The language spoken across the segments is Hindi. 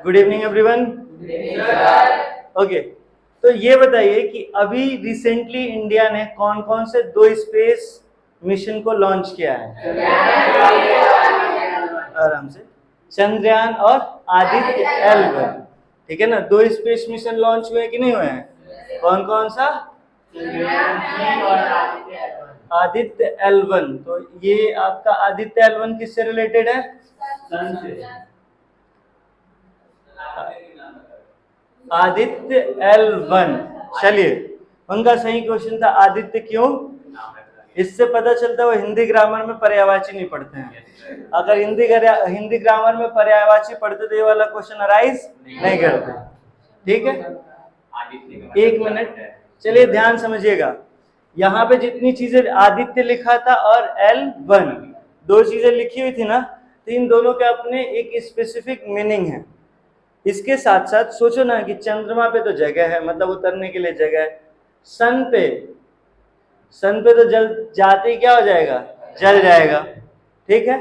Good evening everyone. ओके, तो ये बताइए कि अभी रिसेंटली इंडिया ने कौन कौन से 2 स्पेस मिशन को लॉन्च किया है? आराम से, चंद्रयान और आदित्य L1। ठीक है ना, 2 स्पेस मिशन लॉन्च हुए कि नहीं हुए हैं? कौन कौन सा? आदित्य L1। तो ये आपका आदित्य L1 किससे रिलेटेड है? सन से। आदित्य L1। चलिए, उनका सही क्वेश्चन था आदित्य क्यों? इससे पता चलता है वो हिंदी ग्रामर में पर्यायवाची नहीं पढ़ते हैं। अगर हिंदी ग्रामर में पर्यायवाची पढ़ते तो ये वाला क्वेश्चन अराइज नहीं करते। ठीक है, एक मिनट, चलिए ध्यान समझिएगा। यहाँ पे जितनी चीजें आदित्य लिखा था और L1 2 चीजें लिखी हुई थी ना, तो इन दोनों के अपने एक स्पेसिफिक मीनिंग है। इसके साथ साथ सोचो ना कि चंद्रमा पे तो जगह है, मतलब उतरने के लिए जगह है। सन पे तो जल जाते ही क्या हो जाएगा? जल जाएगा। ठीक है,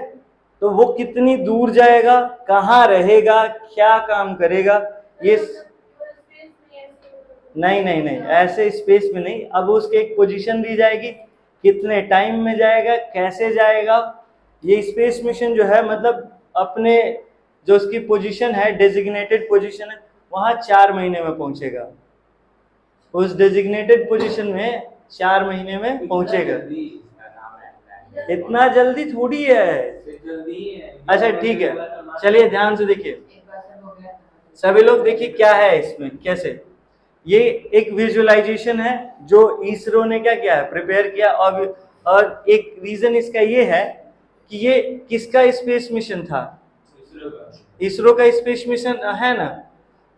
तो वो कितनी दूर जाएगा, कहाँ रहेगा, क्या काम करेगा, ये नहीं, ऐसे स्पेस में नहीं। अब उसके एक पोजीशन दी जाएगी, कितने टाइम में जाएगा, कैसे जाएगा। ये स्पेस मिशन जो है, मतलब अपने जो उसकी पोजीशन है, डेजिग्नेटेड पोजीशन है, वहां 4 महीने में पहुंचेगा। उस डेजिग्नेटेड पोजीशन में 4 महीने में पहुंचेगा। इतना जल्दी थोड़ी है। अच्छा ठीक है, चलिए ध्यान से देखिए सभी लोग, देखिए क्या है इसमें, कैसे। ये एक विजुअलाइजेशन है जो इसरो ने क्या किया है, प्रिपेयर किया। और एक रीजन इसका ये है कि ये किसका स्पेस मिशन था? इसरो का स्पेस मिशन है ना।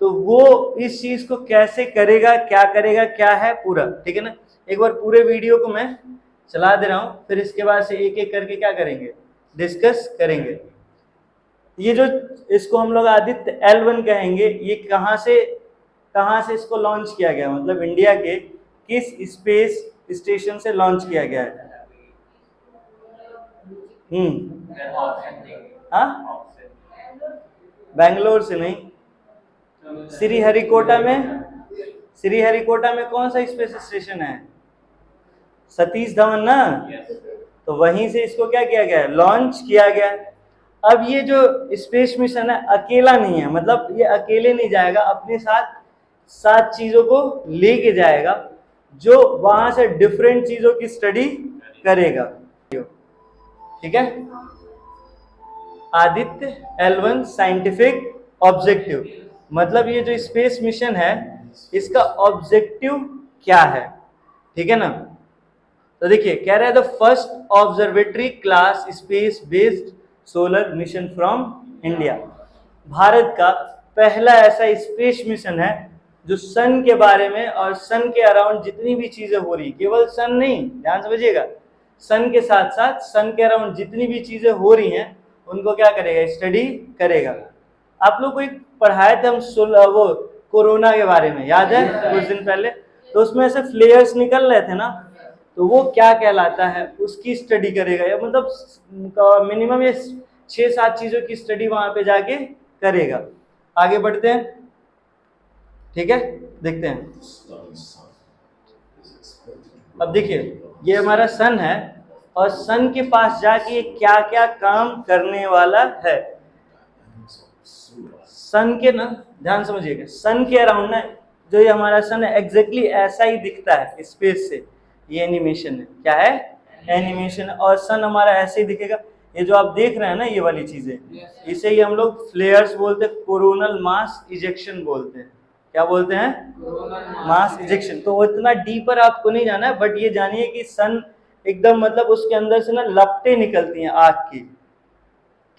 तो वो इस चीज को कैसे करेगा, क्या है पूरा, ठीक है ना। एक बार पूरे वीडियो को मैं चला दे रहा हूं, फिर इसके बाद से एक एक करके क्या करेंगे, डिस्कस करेंगे। ये जो इसको हम लोग आदित्य L1 कहेंगे, ये कहां से इसको लॉन्च किया गया, मतलब इंडिया के किस स्पेस स्टेशन से लॉन्च किया गया है? हाँ, बेंगलोर से नहीं, श्रीहरिकोटा में कौन सा स्पेस स्टेशन है? सतीश धवन ना। तो वहीं से इसको क्या किया गया है, लॉन्च किया गया। अब ये जो स्पेस मिशन है अकेला नहीं है, मतलब ये अकेले नहीं जाएगा, अपने साथ 7 चीजों को लेके जाएगा, जो वहां से डिफरेंट चीजों की स्टडी करेगा। ठीक है, आदित्य L1 साइंटिफिक ऑब्जेक्टिव, मतलब ये जो स्पेस मिशन है इसका ऑब्जेक्टिव क्या है, ठीक है ना। तो देखिए कह रहा है the first observatory class space based solar mission from India. Bharat का पहला ऐसा स्पेस मिशन है जो सन के बारे में और सन के अराउंड जितनी भी चीजें हो रही, केवल सन नहीं, ध्यान समझिएगा, सन के साथ साथ सन के अराउंड जितनी भी चीजें हो रही हैं उनको क्या करेगा, स्टडी करेगा। आप लोग को एक पढ़ाए थे हम वो कोरोना के बारे में, याद है कुछ दिन पहले? तो उसमें ऐसे फ्लेयर्स निकल रहे थे ना, तो वो क्या कहलाता है, उसकी स्टडी करेगा। या मतलब मिनिमम ये 6-7 चीजों की स्टडी वहां पे जाके करेगा। आगे बढ़ते हैं, ठीक है, देखते हैं। अब देखिए ये हमारा सन है, और सन के पास जाके क्या क्या काम करने वाला है। सन के ना, ध्यान समझिएगा, सन के अराउंड ना जो ये हमारा सन है एग्जैक्टली ऐसा ही दिखता है स्पेस से। ये एनिमेशन है, क्या है, एनिमेशन। और सन हमारा ऐसे ही दिखेगा। ये जो आप देख रहे हैं ना, ये वाली चीजें, इसे ही हम लोग फ्लेयर्स बोलते हैं, कोरोनल मास इजेक्शन बोलते हैं। क्या बोलते हैं? Mass ejection. तो इतना डीपर आपको नहीं जाना है, बट ये जानिए कि सन एकदम, मतलब उसके अंदर से ना लपटें निकलती हैं आग की।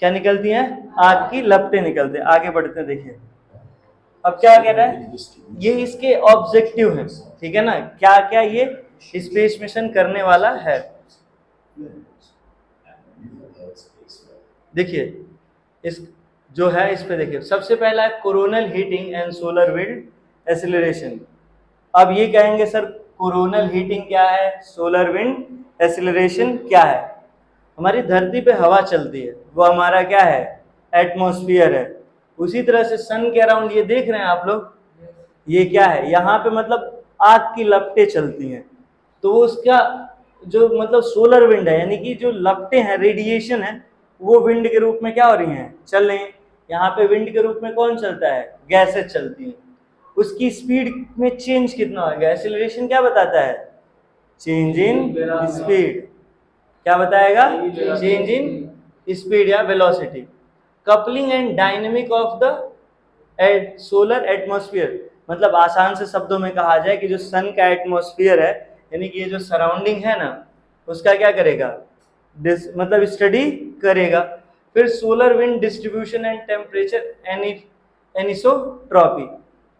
क्या निकलती हैं? आग की लपटें निकलते हैं। आगे बढ़ते हैं, देखिए अब क्या कह रहा है, ये इसके ऑब्जेक्टिव है, ठीक है ना, क्या क्या ये स्पेस मिशन करने वाला है। देखिए इस जो है इस पे देखिए, सबसे पहला है coronal heating and solar wind acceleration. अब ये कहेंगे सर कोरोनल हीटिंग क्या है, सोलर विंड एसिलरेशन क्या है। हमारी धरती पे हवा चलती है, वो हमारा क्या है, एटमॉस्फेयर है। उसी तरह से सन के अराउंड ये देख रहे हैं आप लोग, ये क्या है, यहाँ पे मतलब आग की लपटें चलती हैं, तो वो उसका जो मतलब सोलर विंड है, यानी कि जो लपटें हैं, रेडिएशन है, वो विंड के रूप में क्या हो रही हैं, चल रही हैं। यहाँ पे विंड के रूप में कौन चलता है, गैसेस चलती हैं। उसकी स्पीड में चेंज कितना होगा, एक्सीलरेशन क्या बताता है, चेंज इन स्पीड, क्या बताएगा, चेंज इन स्पीड या velocity. Coupling and dynamic of the solar atmosphere, मतलब आसान से शब्दों में कहा जाए कि जो सन का एटमॉस्फेयर है, यानी कि ये जो सराउंडिंग है ना, उसका क्या करेगा, मतलब स्टडी करेगा। फिर solar wind distribution and temperature anisotropy,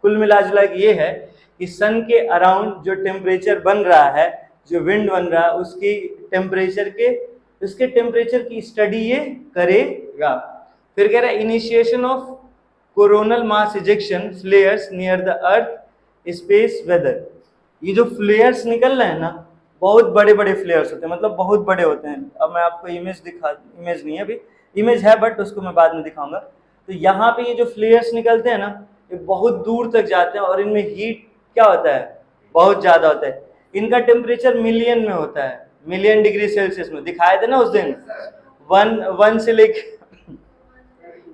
कुल मिलाजुला ये है कि सन के अराउंड जो टेम्परेचर बन रहा है, जो विंड बन रहा है, उसकी उसके टेम्परेचर की स्टडी ये करेगा। फिर कह रहा है initiation of coronal mass ejection flares near the earth space weather, ये जो फ्लेयर्स निकल रहे हैं ना, बहुत बड़े बड़े फ्लेयर्स होते हैं, मतलब बहुत बड़े होते हैं। अब मैं आपको इमेज नहीं है अभी, इमेज है बट उसको मैं बाद में दिखाऊंगा। तो यहाँ पे ये जो फ्लेयर्स निकलते हैं ना, ये बहुत दूर तक जाते हैं और इनमें हीट क्या होता है, बहुत ज्यादा होता है। इनका टेम्परेचर मिलियन में होता है, मिलियन डिग्री सेल्सियस में दिखाए थे ना उस दिन, वन से लेके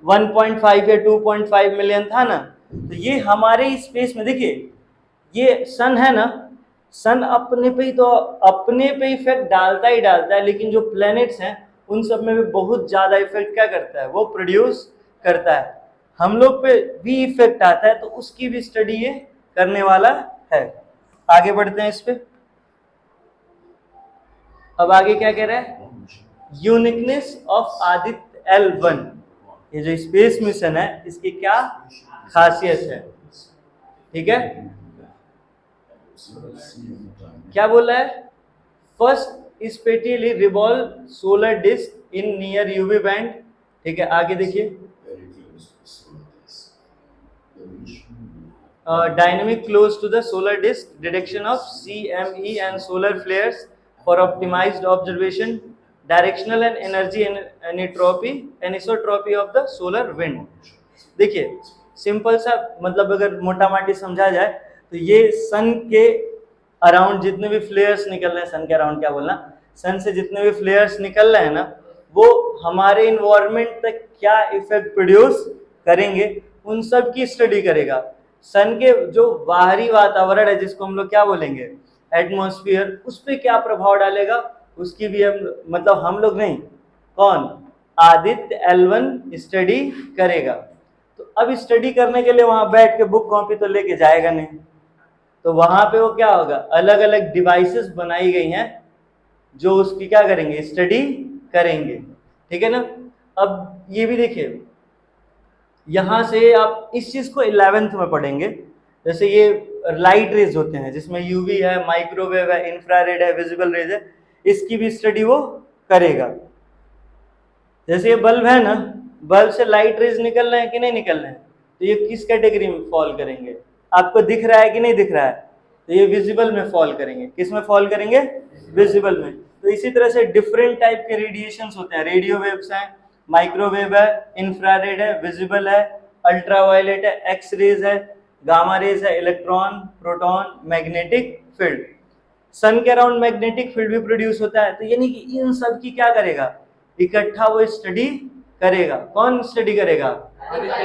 1.5 या 2.5 मिलियन था ना। तो ये हमारे स्पेस में देखिए, ये सन है ना, सन अपने पे इफेक्ट डालता ही डालता है, लेकिन जो प्लैनेट्स हैं उन सब में भी बहुत ज्यादा इफेक्ट क्या करता है, वो प्रोड्यूस करता है। हम लोग पे भी इफेक्ट आता है, तो उसकी भी स्टडी ये करने वाला है। आगे बढ़ते हैं इस पे। अब आगे क्या कह रहा है, यूनिकनेस ऑफ आदित्य L1, ये जो स्पेस मिशन है इसकी क्या खासियत है, ठीक है। क्या बोला है, फर्स्ट स्पेटियली रिवॉल्व solar disk in near UV band, ठीक है। आगे देखिए, dynamic close to the solar disk, detection of CME and solar flares for optimized observation, directional and energy anisotropy of the solar wind। देखिए सिंपल सा, मतलब अगर मोटा माटी समझा जाए तो ये सन के अराउंड जितने भी फ्लेयर्स निकल रहे हैं, सन के अराउंड क्या बोलना, सन से जितने भी फ्लेयर्स निकल रहे हैं ना, वो हमारे इन्वायरमेंट तक क्या इफेक्ट प्रोड्यूस करेंगे, उन सब की स्टडी करेगा। सन के जो बाहरी वातावरण है, जिसको हम लोग क्या बोलेंगे, एटमॉस्फेयर, उस पर क्या प्रभाव डालेगा, उसकी भी हम लोग नहीं, कौन, आदित्य L1 स्टडी करेगा। तो अब स्टडी करने के लिए वहां बैठ के बुक कॉपी तो लेके जाएगा नहीं, तो वहां पे वो क्या होगा, अलग अलग डिवाइसेस बनाई गई हैं जो उसकी क्या करेंगे, स्टडी करेंगे, ठीक है ना। अब ये भी देखिए, यहाँ से आप इस चीज को 11th में पढ़ेंगे। जैसे ये लाइट रेज होते हैं, जिसमें यूवी है, माइक्रोवेव है, इंफ्रारेड है, विजिबल रेज है, इसकी भी स्टडी वो करेगा। जैसे ये बल्ब है ना, बल्ब से लाइट रेज निकल रहे हैं कि नहीं निकल रहे हैं, तो ये किस कैटेगरी में फॉल करेंगे, आपको दिख रहा है कि नहीं दिख रहा है, तो ये विजिबल में फॉल करेंगे। किस में फॉल करेंगे, विजिबल में। तो इसी तरह से डिफरेंट टाइप के रेडिएशंस होते हैं, रेडियो वेव्स हैं, माइक्रोवेव है, इंफ्रारेड है, विजिबल है, अल्ट्रावायलेट है, एक्स रेज है, गामा रेज है, इलेक्ट्रॉन, प्रोटॉन, मैग्नेटिक फील्ड। सन के अराउंड मैग्नेटिक फील्ड भी प्रोड्यूस होता है, तो यानी कि इन सब की क्या करेगा, इकट्ठा वो स्टडी करेगा। कौन स्टडी करेगा,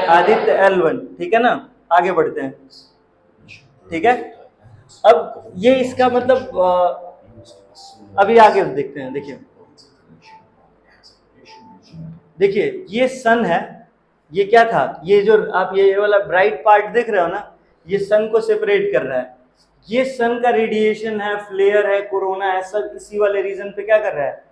आदित्य L1, ठीक है ना। आगे बढ़ते हैं, ठीक है। अब ये इसका मतलब अभी आगे देखते हैं। देखिए ये सन है, ये क्या था, ये जो आप ये वाला ब्राइट पार्ट देख रहे हो ना, ये सन को सेपरेट कर रहा है। ये सन का रेडिएशन है, फ्लेयर है, कोरोना है, सब इसी वाले रीजन पे क्या कर रहा है,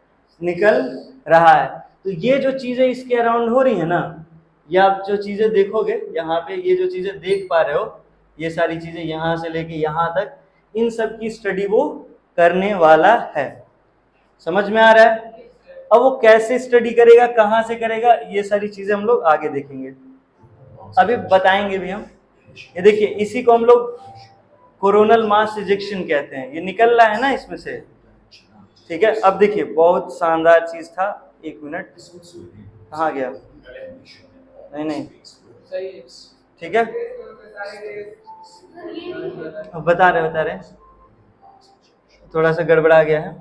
निकल रहा है। तो ये जो चीजें इसके अराउंड हो रही है ना, ये आप जो चीजें देखोगे यहाँ पे, ये जो चीजें देख पा रहे हो, ये सारी चीजें यहाँ से लेके यहाँ तक, इन सब की स्टडी वो करने वाला है। समझ में आ रहा है। अब वो कैसे स्टडी करेगा, कहाँ से करेगा, ये सारी चीजें हम लोग आगे देखेंगे, अभी बताएंगे भी हम। ये देखिए, इसी को हम लोग कोरोनल मास इजेक्शन कहते हैं। ये निकल रहा है ना इसमें से, ठीक है। अब देखिए बहुत शानदार चीज था, एक मिनट, कहाँ गया, नहीं ठीक है, बता रहे थोड़ा सा गड़बड़ा गया है।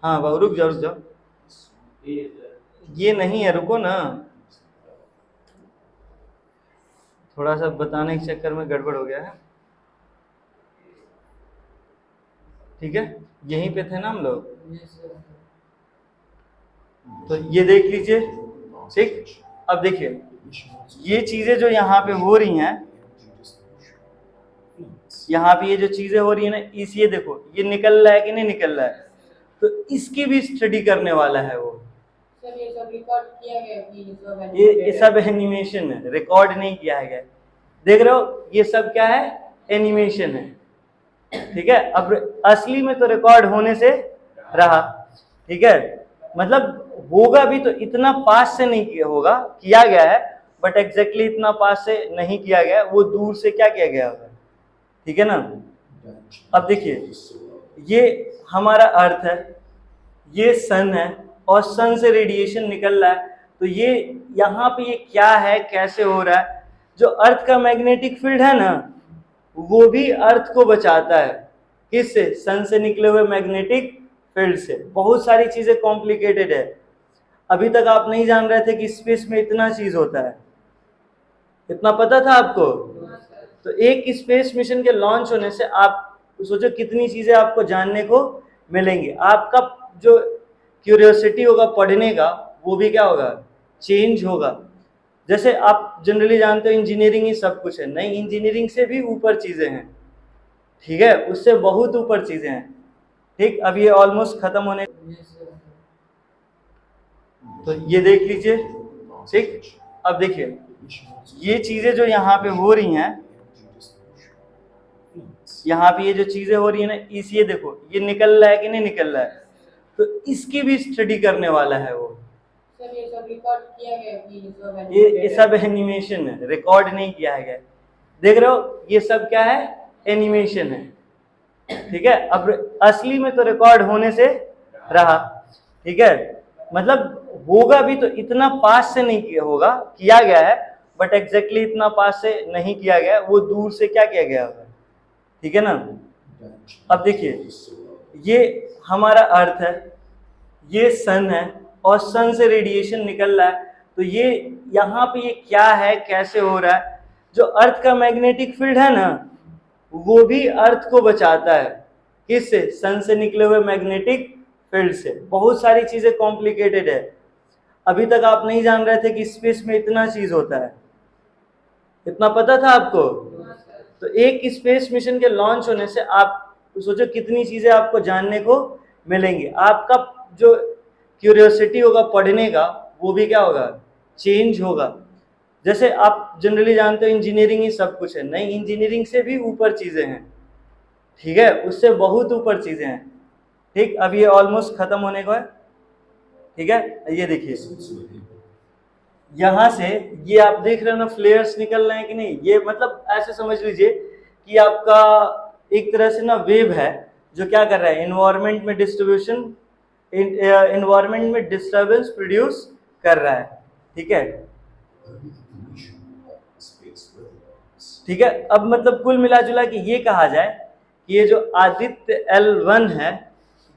हाँ बाबू रुक जाओ, ये नहीं है, रुको ना, थोड़ा सा बताने के चक्कर में गड़बड़ हो गया है। ठीक है, यहीं पे थे ना हम लोग, तो ये देख लीजिए। ठीक, अब देखिए ये चीजें जो यहाँ पे हो रही हैं, यहाँ पे ये जो चीजें हो रही है ना, इस ये देखो ये निकल रहा है कि नहीं निकल रहा है, तो इसकी भी स्टडी करने वाला है वो। ये सब रिकॉर्ड किया गया कि ये सब एनिमेशन है, रिकॉर्ड नहीं किया है। देख रहे हो ये सब क्या है, एनिमेशन है। ठीक है, अब असली में तो रिकॉर्ड होने से रहा। ठीक है, मतलब होगा भी तो इतना पास से नहीं किया होगा, किया गया है बट एग्जैक्टली इतना पास से नहीं किया गया, वो दूर से क्या किया गया होगा। ठीक है ना, अब देखिए ये हमारा अर्थ है, ये सन है और सन से रेडिएशन निकल रहा है, तो ये यहाँ पे ये क्या है, कैसे हो रहा है। जो अर्थ का मैग्नेटिक फील्ड है ना, वो भी अर्थ को बचाता है, किससे, सन से निकले हुए मैग्नेटिक फील्ड से। बहुत सारी चीजें कॉम्प्लिकेटेड है, अभी तक आप नहीं जान रहे थे कि स्पेस में इतना चीज होता है, इतना पता था आपको। तो एक स्पेस मिशन के लॉन्च होने से आप सोचो कितनी चीजें आपको जानने को मिलेंगी। आपका जो क्यूरियोसिटी होगा पढ़ने का, वो भी क्या होगा, चेंज होगा। जैसे आप जनरली जानते हो इंजीनियरिंग ही सब कुछ है, नहीं, इंजीनियरिंग से भी ऊपर चीजें हैं। ठीक है, उससे बहुत ऊपर चीजें हैं। ठीक, अब ये ऑलमोस्ट खत्म होने, तो ये देख लीजिए। ठीक, अब देखिए ये चीजें जो यहाँ पे हो रही हैं, यहाँ पे ये जो चीजें हो रही है ना, इस ये देखो ये निकल रहा है कि नहीं निकल रहा है, तो इसकी भी स्टडी करने वाला है वो। ये सब रिकॉर्ड किया गया कि ये सब एनिमेशन है, रिकॉर्ड नहीं किया है। देख रहे हो ये सब क्या है, एनिमेशन है। ठीक है, अब असली में तो रिकॉर्ड होने से रहा। ठीक है, मतलब होगा भी तो इतना पास से नहीं किया होगा, किया गया है बट एग्जैक्टली इतना पास से नहीं किया गया, वो दूर से क्या किया गया होगा। ठीक है ना, अब देखिए ये हमारा अर्थ है, ये सन है और सन से रेडिएशन निकल रहा है, तो ये यहाँ पे ये क्या है, कैसे हो रहा है। जो अर्थ का मैग्नेटिक फील्ड है ना, वो भी अर्थ को बचाता है, किससे, सन से निकले हुए मैग्नेटिक फील्ड से। बहुत सारी चीजें कॉम्प्लिकेटेड है, अभी तक आप नहीं जान रहे थे कि स्पेस में इतना चीज होता है, इतना पता था आपको। तो एक स्पेस मिशन के लॉन्च होने से आप सोचो कितनी चीजें आपको जानने को मिलेंगी। आपका जो क्यूरियोसिटी होगा पढ़ने का, वो भी क्या होगा, चेंज होगा। जैसे आप जनरली जानते हो इंजीनियरिंग ही सब कुछ है, नहीं, इंजीनियरिंग से भी ऊपर चीजें हैं। ठीक है, उससे बहुत ऊपर चीजें हैं। ठीक, अब ये ऑलमोस्ट खत्म होने को है। ठीक है, ये देखिए यहाँ से ये आप देख रहे हो ना, फ्लेयर्स निकल रहे हैं कि नहीं, ये मतलब ऐसे समझ लीजिए कि आपका एक तरह से ना वेव है जो क्या कर रहा है, एनवायरनमेंट में डिस्ट्रीब्यूशन, एनवायरनमेंट में डिस्टर्बेंस प्रोड्यूस कर रहा है। ठीक है, ठीक है, अब मतलब कुल मिला जुला के ये कहा जाए कि ये जो आदित्य L1 है,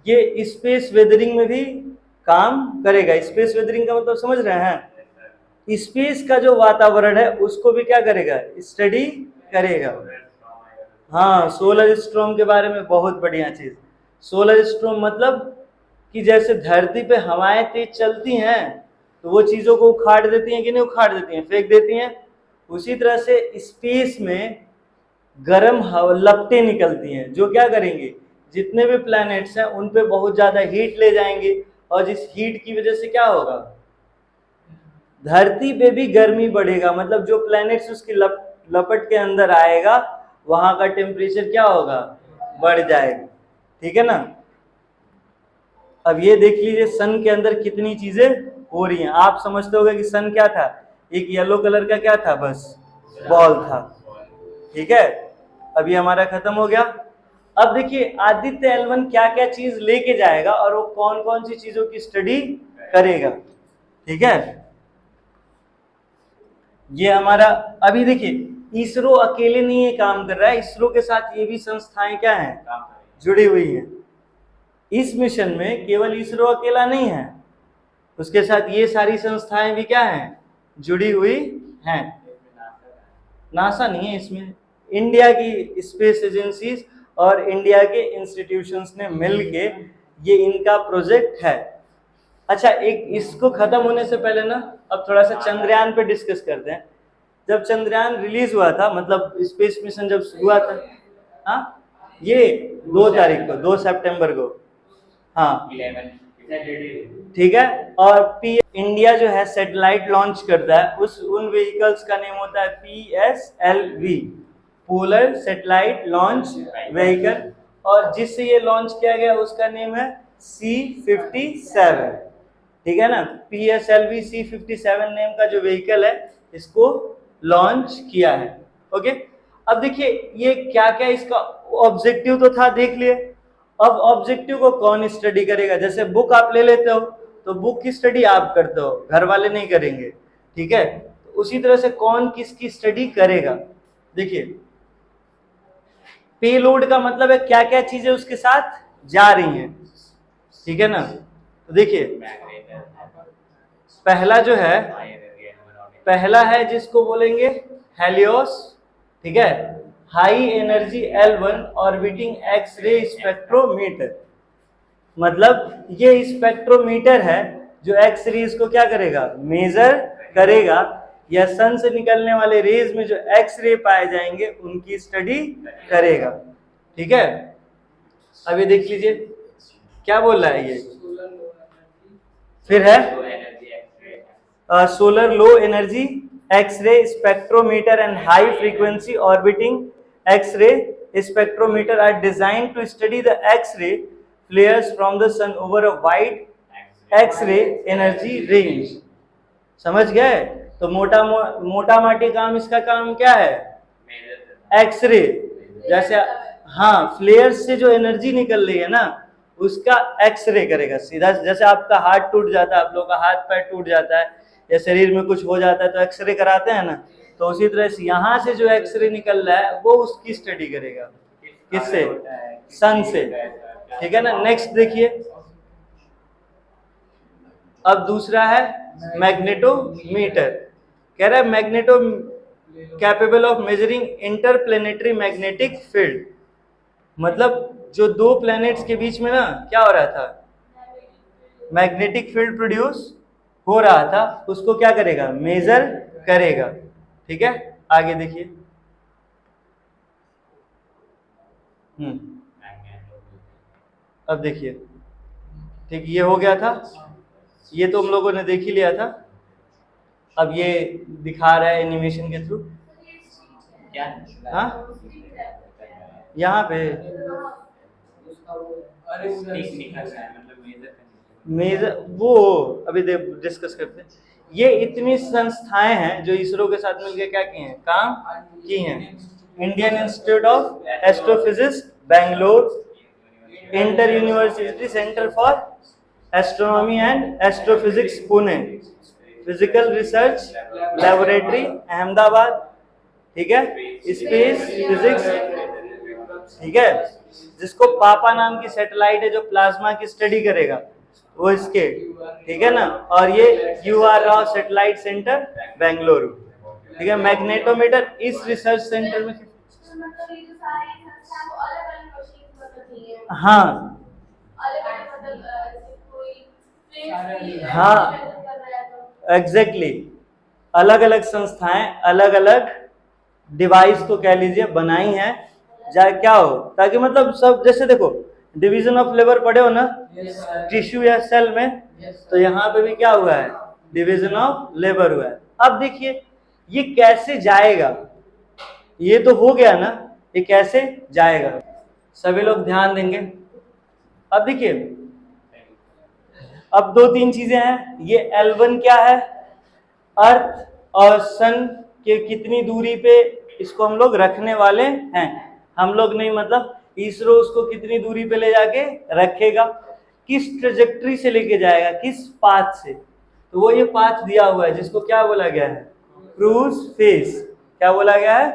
ये स्पेस वेदरिंग में भी काम करेगा। स्पेस वेदरिंग का मतलब समझ रहे हैं, स्पेस का जो वातावरण है उसको भी क्या करेगा, स्टडी करेगा। हाँ, सोलर स्टॉर्म के बारे में बहुत बढ़िया चीज। सोलर स्टॉर्म मतलब कि जैसे धरती पे हवाएं तेज चलती हैं तो वो चीजों को उखाड़ देती हैं कि नहीं उखाड़ देती हैं, फेंक देती हैं। उसी तरह से स्पेस में गर्म लपटें निकलती हैं जो क्या करेंगे, जितने भी प्लैनेट्स हैं उन पे बहुत ज्यादा हीट ले जाएंगे, और जिस हीट की वजह से क्या होगा, धरती पे भी गर्मी बढ़ेगा। मतलब जो प्लैनेट्स उसकी लपट के अंदर आएगा वहां का टेम्परेचर क्या होगा, बढ़ जाएगा। ठीक है ना, अब ये देख लीजिए सन के अंदर कितनी चीजें हो रही हैं। आप समझते होंगे कि सन क्या था, एक येलो कलर का क्या था, बस बॉल था। ठीक है, अभी हमारा खत्म हो गया। अब देखिए आदित्य L1 क्या क्या चीज लेके जाएगा और वो कौन कौन सी चीजों की स्टडी करेगा। ठीक है, ये हमारा, अभी देखिए इसरो अकेले नहीं ये काम कर रहा है, इसरो के साथ ये भी संस्थाएं क्या हैं, जुड़ी हुई हैं। इस मिशन में केवल इसरो अकेला नहीं है, उसके साथ ये सारी संस्थाएं भी क्या हैं, जुड़ी हुई हैं। नासा नहीं है इसमें, इंडिया की स्पेस एजेंसीज और इंडिया के इंस्टीट्यूशंस ने मिलके ये इनका प्रोजेक्ट है। अच्छा, एक इसको खत्म होने से पहले ना अब थोड़ा सा चंद्रयान पे डिस्कस करते हैं। जब चंद्रयान रिलीज हुआ था, मतलब स्पेस मिशन जब हुआ था, हाँ ये 2 तारीख को, 2 सितंबर को, हाँ ठीक है। और पी इंडिया जो है सैटेलाइट लॉन्च करता है, उन व्हीकल्स का नेम होता है PSLV, polar satellite launch vehicle, और जिससे ये लॉन्च किया गया उसका नेम है C-57, ठीक है ना। PSLV C-57 नेम का जो व्हीकल है इसको लॉन्च किया है। ओके, अब देखिए ये क्या क्या इसका ऑब्जेक्टिव तो था, देख लिए। अब ऑब्जेक्टिव को कौन स्टडी करेगा, जैसे बुक आप ले लेते हो तो बुक की स्टडी आप करते हो, घर वाले नहीं करेंगे, ठीक है। तो उसी तरह से कौन किसकी स्टडी करेगा, देखिए पेलोड का मतलब है क्या क्या चीजें उसके साथ जा रही हैं, ठीक है ना। तो देखिए पहला जो है, पहला है जिसको बोलेंगे हेलियोस, ठीक है, high energy L1 orbiting X ray spectrometer. मतलब ये स्पेक्ट्रोमीटर है जो एक्स रेज को क्या करेगा, मेजर करेगा, या सन से निकलने वाले रेज में जो एक्स रे पाए जाएंगे उनकी स्टडी करेगा, ठीक है। अब ये देख लीजिए क्या बोल रहा है ये, फिर है solar low energy X-ray spectrometer and high frequency orbiting X-ray spectrometer are designed to study the X-ray flares from the sun over a wide X-ray energy range. समझ गए? तो मोटा माटी काम, इसका काम क्या है, एक्स-रे। जैसे हाँ, फ्लेयर्स से जो एनर्जी निकल रही है ना उसका एक्स-रे करेगा सीधा। जैसे आपका हाथ टूट जाता है, आप लोगों का हाथ पैर टूट जाता है या शरीर में कुछ हो जाता है तो एक्सरे कराते हैं ना, तो उसी तरह से यहाँ से जो एक्सरे निकल रहा है वो उसकी स्टडी करेगा, किससे, सन से, ठीक है ना। नेक्स्ट देखिए, अब दूसरा है मैग्नेटोमीटर। कह रहा है magneto capable of measuring interplanetary magnetic field. मतलब जो दो प्लैनेट्स के बीच में ना क्या हो रहा था, मैग्नेटिक फील्ड प्रोड्यूस हो रहा था, उसको क्या करेगा, मेजर करेगा, ठीक है। आगे देखिए, अब देखिए, ठीक, ये हो गया था, ये तो हम लोगों ने देख ही लिया था। अब ये दिखा रहा है एनिमेशन के थ्रू, क्या, हाँ यहाँ पे मेजर वो अभी डिस्कस करते हैं। ये इतनी संस्थाएं हैं जो इसरो के साथ मिलकर क्या किए हैं, काम की हैं। Indian institute of astrophysics Bangalore, inter university centre for astronomy and astrophysics Pune, physical research laboratory Ahmedabad, ठीक है, स्पेस फिजिक्स, ठीक है, जिसको पापा नाम की सैटेलाइट है जो प्लाज्मा की स्टडी करेगा वो इसके, ठीक है ना। और ये UR Rao satellite centre Bengaluru, ठीक है। मैग्नेटोमीटर इस रिसर्च सेंटर में, हाँ हाँ एग्जैक्टली, अलग अलग संस्थाएं अलग अलग डिवाइस को कह लीजिए बनाई हैं, क्या हो, ताकि मतलब सब, जैसे देखो डिवीजन ऑफ लेबर पढ़े हो ना, टिश्यू या सेल में, तो यहाँ पे भी क्या हुआ है, डिवीजन ऑफ लेबर हुआ है। अब देखिए ये कैसे जाएगा, ये तो हो गया ना, ये कैसे जाएगा, सभी लोग ध्यान देंगे। अब देखिए, अब दो तीन चीजें हैं, ये L1 क्या है, अर्थ और सन के कितनी दूरी पे इसको हम लोग रखने वाले हैं, हम लोग नहीं, मतलब इसरो उसको कितनी दूरी पे ले जाके रखेगा, किस ट्रेजेक्ट्री से लेके जाएगा, किस पाथ से, तो वो ये पाथ दिया हुआ है जिसको क्या बोला गया है, क्रूज फेज। क्या बोला गया है?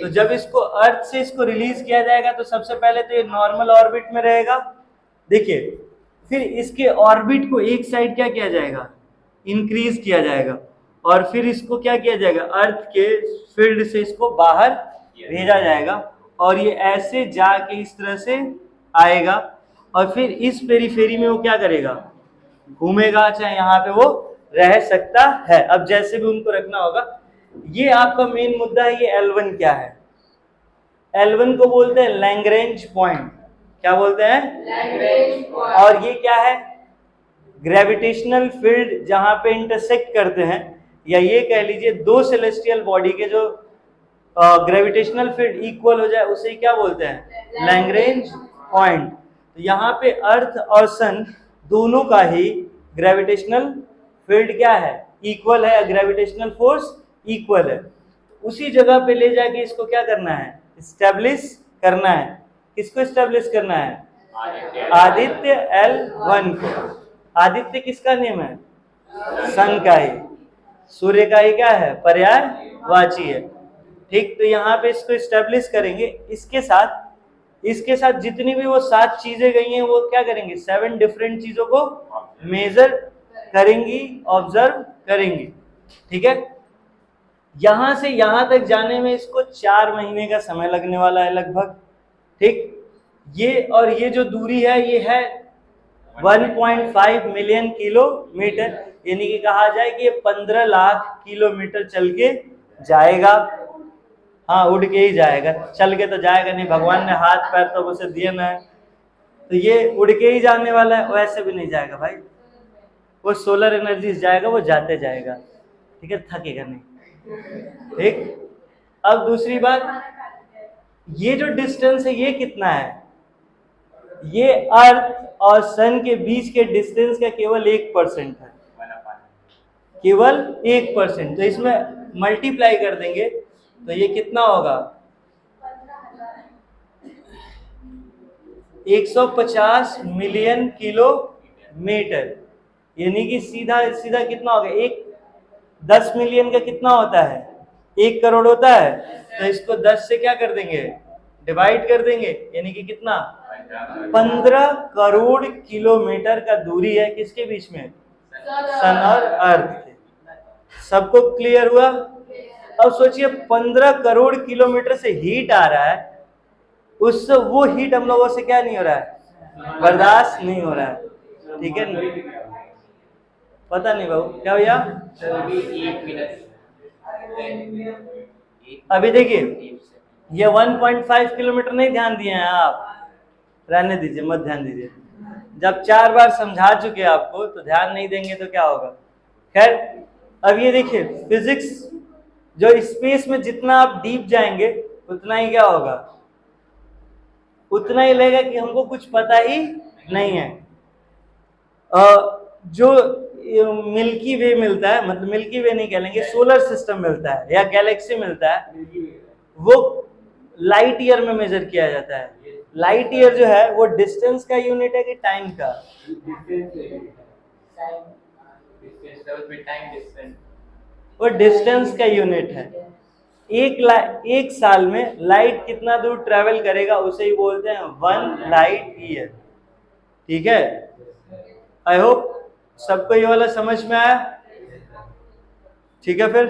तो जब इसको अर्थ से इसको रिलीज किया जाएगा तो सबसे पहले तो ये नॉर्मल ऑर्बिट में रहेगा। देखिए, फिर इसके ऑर्बिट को एक साइड क्या किया जाएगा? इंक्रीज किया जाएगा, और फिर इसको क्या किया जाएगा? अर्थ के फील्ड से इसको बाहर भेजा जाएगा, और ये ऐसे जाके इस तरह से आएगा, और फिर इस पेरीफेरी में वो क्या करेगा? घूमेगा, चाहे यहाँ पे वो रह सकता है। अब जैसे भी उनको रखना होगा। ये आपका मेन मुद्दा है। ये L1 क्या है? L1 को बोलते हैं लैग्रेंज पॉइंट। क्या बोलते हैं? Lagrange point. और ये क्या है? ग्रेविटेशनल फील्ड जहां पे इंटरसेक्ट करते हैं, या ये कह लीजिए दो सेलेस्टियल बॉडी के जो ग्रेविटेशनल फील्ड इक्वल हो जाए उसे क्या बोलते हैं? Lagrange point. तो यहाँ पे अर्थ और सन दोनों का ही ग्रेविटेशनल फील्ड क्या है? इक्वल है, ग्रेविटेशनल फोर्स इक्वल है। उसी जगह पे ले जाके इसको क्या करना है? स्टेब्लिश करना है। किसको स्टेब्लिश करना है? आदित्य L1 को। आदित्य किसका नेम है? सन का ही। सूर्य का ही क्या है? पर्यायवाची है। ठीक, तो यहाँ पे इसको स्टेब्लिश करेंगे। इसके साथ जितनी भी वो 7 चीजें गई हैं वो क्या करेंगे? 7 डिफरेंट चीजों को मेजर करेंगी, ऑब्जर्व करेंगी। ठीक है, यहां से यहां तक जाने में इसको 4 महीने का समय लगने वाला है लगभग। ठीक, ये और ये जो दूरी है ये है 1.5 मिलियन किलोमीटर, यानी कि कहा जाए कि ये 15 लाख किलोमीटर चल के जाएगा। हाँ, उड़ के ही जाएगा, चल के तो जाएगा नहीं, भगवान ने हाथ पैर तो उसे दिए ना है, तो ये उड़ के ही जाने वाला है। वैसे भी नहीं जाएगा भाई, वो सोलर एनर्जी जाएगा, वो जाते जाएगा। ठीक है, थकेगा नहीं। ठीक, अब दूसरी बात, ये जो डिस्टेंस है ये कितना है? ये अर्थ और सन के बीच के डिस्टेंस का केवल 1% है, केवल 1%। तो इसमें मल्टीप्लाई कर देंगे तो ये कितना होगा? 150 मिलियन किलोमीटर, यानी कि सीधा सीधा कितना होगा? 10 मिलियन का कितना होता है? 1 करोड़ होता है। तो इसको 10 से क्या कर देंगे? डिवाइड कर देंगे, यानी कि कितना? 15 करोड़ किलोमीटर का दूरी है किसके बीच में? सन और अर्थ के। सबको क्लियर हुआ? अब सोचिए 15 करोड़ किलोमीटर से हीट आ रहा है, उससे वो हीट हम लोगों से क्या नहीं हो रहा है? बर्दाश्त नहीं हो रहा है। ठीक है ना? पता नहीं बाबू क्या भैया। अभी देखिए, ये 1.5 किलोमीटर नहीं ध्यान दिए हैं आप, रहने दीजिए, मत ध्यान दीजिए। जब 4 बार समझा चुके आपको तो ध्यान नहीं देंगे तो क्या होगा? खैर, अब ये देखिए, फिजिक्स जो स्पेस में जितना आप डीप जाएंगे उतना ही क्या होगा? उतना ही लगेगा कि हमको कुछ पता ही नहीं है। जो मिल्की वे मिलता है, मतलब मिल्की वे नहीं कहेंगे, सोलर सिस्टम मिलता है या गैलेक्सी मिलता है, वो लाइट ईयर में मेजर किया जाता है। लाइट ईयर जो है वो डिस्टेंस का यूनिट है कि टाइम का? वो डिस्टेंस का यूनिट है। एक साल में लाइट कितना दूर ट्रेवल करेगा उसे ही बोलते हैं 1 लाइट ईयर। ठीक है, आई होप सबको ये वाला समझ में आया। ठीक है, फिर